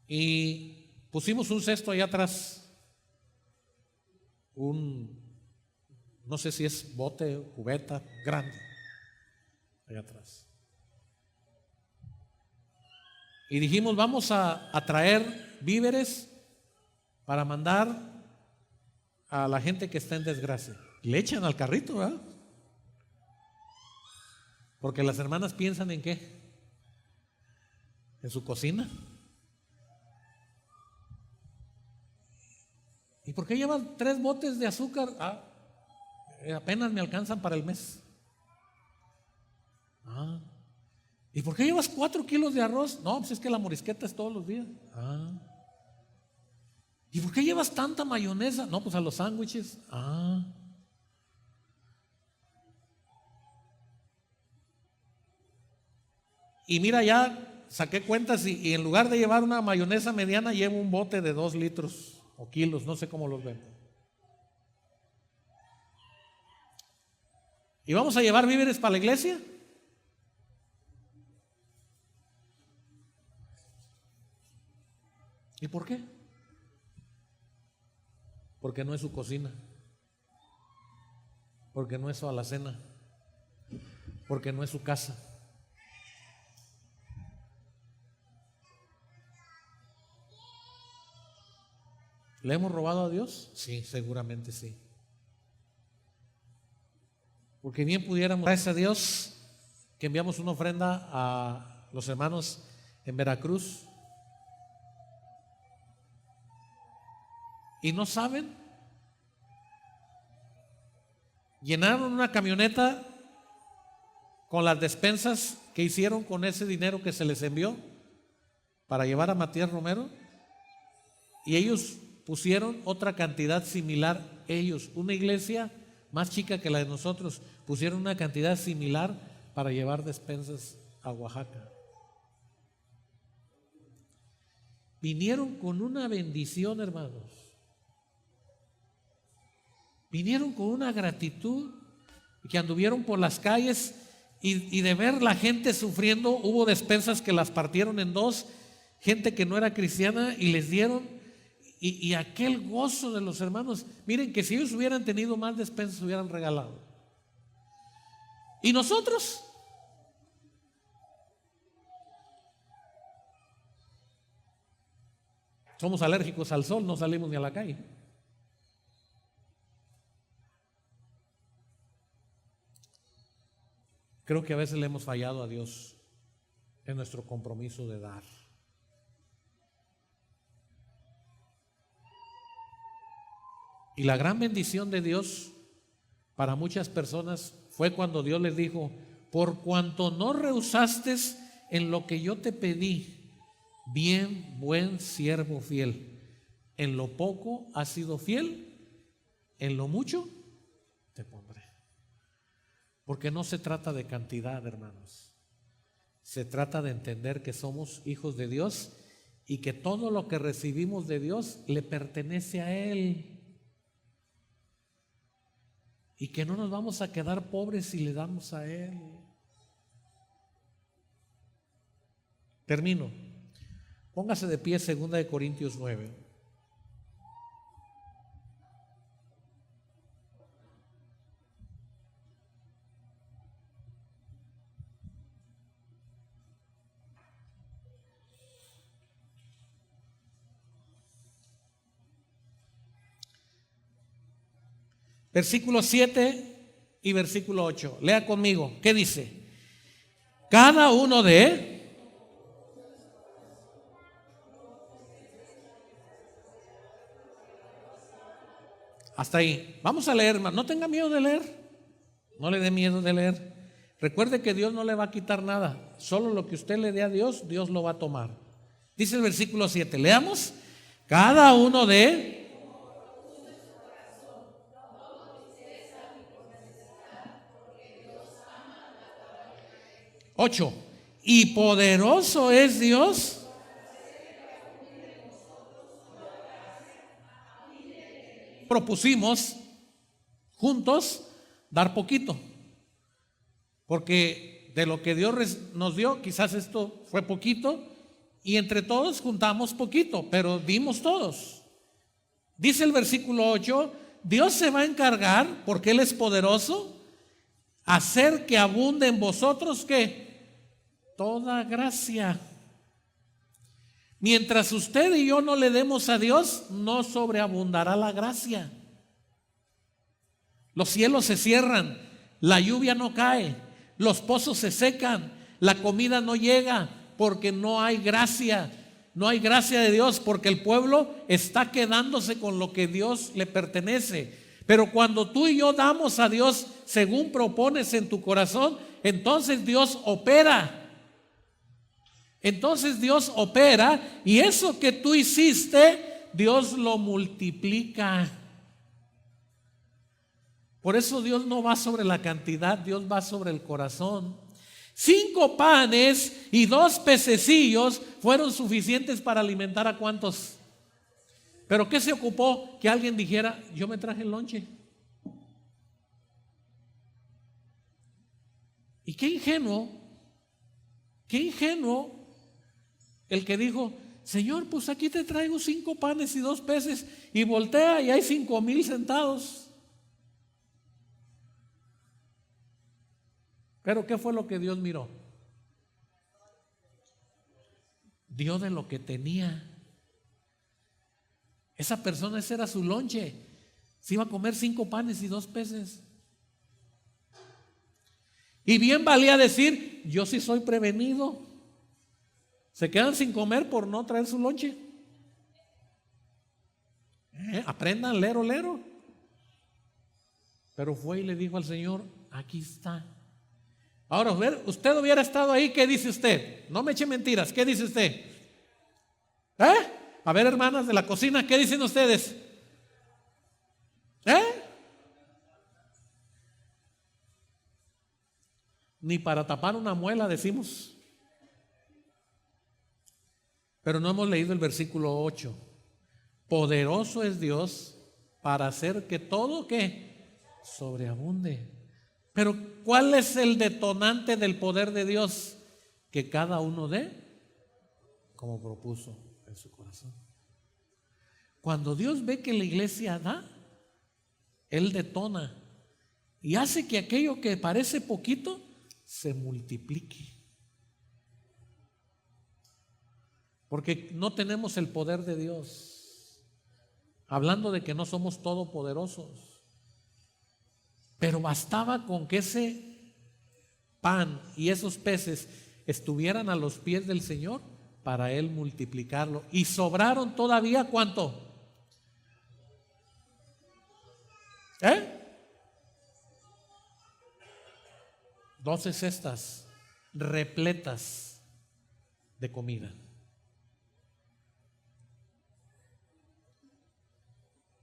y pusimos un cesto allá atrás, un no sé si es bote, cubeta, grande, allá atrás. Y dijimos, vamos a traer víveres para mandar a la gente que está en desgracia. Le echan al carrito, ¿verdad? Porque las hermanas piensan en qué, en su cocina. ¿Y por qué llevan 3 botes de azúcar? Apenas me alcanzan para el mes. ¿Y por qué llevas 4 kilos de arroz? No, pues es que la morisqueta es todos los días. ¿Y por qué llevas tanta mayonesa? No, pues a los sándwiches. Y mira, ya saqué cuentas y en lugar de llevar una mayonesa mediana, llevo un bote de 2 litros o kilos, no sé cómo los ven. ¿Y vamos a llevar víveres para la iglesia? ¿Y por qué? Porque no es su cocina, porque no es su alacena, porque no es su casa. ¿Le hemos robado a Dios? Sí, seguramente sí. Porque bien pudiéramos, gracias a Dios, que enviamos una ofrenda a los hermanos en Veracruz. Y no saben, llenaron una camioneta con las despensas que hicieron con ese dinero que se les envió para llevar a Matías Romero, y ellos pusieron otra cantidad similar. Ellos, una iglesia más chica que la de nosotros, pusieron una cantidad similar para llevar despensas a Oaxaca. Vinieron con una bendición, hermanos. Vinieron con una gratitud, que anduvieron por las calles y de ver la gente sufriendo, hubo despensas que las partieron en 2, gente que no era cristiana, y les dieron, y aquel gozo de los hermanos. Miren que si ellos hubieran tenido más despensas, hubieran regalado. ¿Y nosotros? Somos alérgicos al sol, no salimos ni a la calle. Creo que a veces le hemos fallado a Dios en nuestro compromiso de dar. Y la gran bendición de Dios para muchas personas fue cuando Dios les dijo: por cuanto no rehusaste en lo que yo te pedí, bien, buen siervo fiel, en lo poco has sido fiel, en lo mucho te pondré. Porque no se trata de cantidad, hermanos. Se trata de entender que somos hijos de Dios y que todo lo que recibimos de Dios le pertenece a Él. Y que no nos vamos a quedar pobres si le damos a Él. Termino. Póngase de pie, 2 Corintios 9. Versículo 7 y versículo 8. Lea conmigo. ¿Qué dice? Cada uno de... Hasta ahí. Vamos a leer, hermano. No tenga miedo de leer. No le dé miedo de leer. Recuerde que Dios no le va a quitar nada. Solo lo que usted le dé a Dios, Dios lo va a tomar. Dice el versículo 7. Leamos. Cada uno de... 8. Y poderoso es Dios. Propusimos juntos dar poquito, porque de lo que Dios nos dio, quizás esto fue poquito, y entre todos juntamos poquito, pero dimos todos. Dice el versículo 8: Dios se va a encargar, porque Él es poderoso, hacer que abunde en vosotros, ¿qué? Toda gracia. Mientras usted y yo no le demos a Dios, no sobreabundará la gracia. Los cielos se cierran, la lluvia no cae, los pozos se secan, la comida no llega, porque no hay gracia. No hay gracia de Dios, porque el pueblo está quedándose con lo que Dios le pertenece. Pero cuando tú y yo damos a Dios según propones en tu corazón, entonces Dios opera. Entonces Dios opera, y eso que tú hiciste, Dios lo multiplica. Por eso Dios no va sobre la cantidad, Dios va sobre el corazón. 5 panes y 2 pececillos fueron suficientes para alimentar ¿a cuántos? Pero ¿qué se ocupó? Que alguien dijera, yo me traje el lonche. Y qué ingenuo el que dijo, Señor, pues aquí te traigo 5 panes y 2 peces, y voltea y hay 5,000 sentados. Pero ¿qué fue lo que Dios miró? Dio de lo que tenía. Esa persona, ese era su lonche. Se iba a comer 5 panes y 2 peces. Y bien valía decir, yo sí soy prevenido. Se quedan sin comer por no traer su lonche. Aprendan, lero. Pero fue y le dijo al Señor, aquí está. Ahora, usted hubiera estado ahí, ¿qué dice usted? No me eche mentiras, ¿qué dice usted? A ver, hermanas de la cocina, ¿qué dicen ustedes? Ni para tapar una muela decimos. Pero no hemos leído el versículo 8. Poderoso es Dios para hacer que todo, ¿qué? Sobreabunde. Pero ¿cuál es el detonante del poder de Dios? Que cada uno dé como propuso en su corazón. Cuando Dios ve que la iglesia da, Él detona y hace que aquello que parece poquito se multiplique. Porque no tenemos el poder de Dios. Hablando de que no somos todopoderosos. Pero bastaba con que ese pan y esos peces estuvieran a los pies del Señor para Él multiplicarlo. Y sobraron todavía, ¿cuánto? 12 cestas repletas de comida.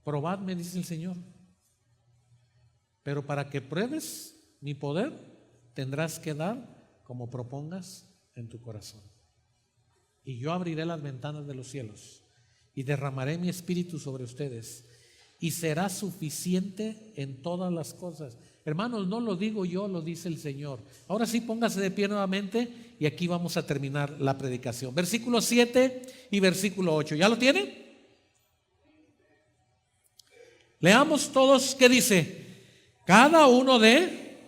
Probadme, dice el Señor. Pero para que pruebes mi poder, tendrás que dar como propongas en tu corazón. Y yo abriré las ventanas de los cielos y derramaré mi espíritu sobre ustedes, y será suficiente en todas las cosas. Hermanos, no lo digo yo, lo dice el Señor. Ahora sí, póngase de pie nuevamente y aquí vamos a terminar la predicación. Versículo 7 y versículo 8. ¿Ya lo tienen? Leamos todos, ¿qué dice? Cada uno de,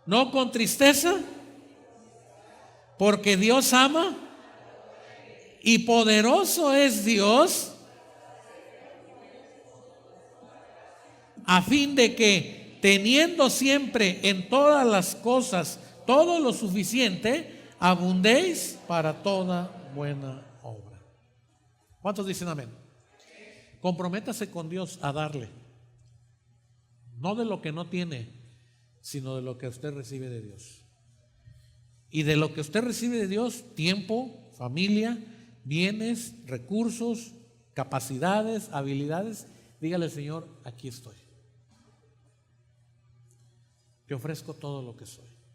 no con tristeza, porque Dios ama y poderoso es Dios, a fin de que, teniendo siempre en todas las cosas todo lo suficiente, abundéis para toda buena obra. ¿Cuántos dicen amén? Comprométase con Dios a darle. No de lo que no tiene, sino de lo que usted recibe de Dios. Y de lo que usted recibe de Dios, tiempo, familia, bienes, recursos, capacidades, habilidades, dígale, Señor, aquí estoy. Te ofrezco todo lo que soy.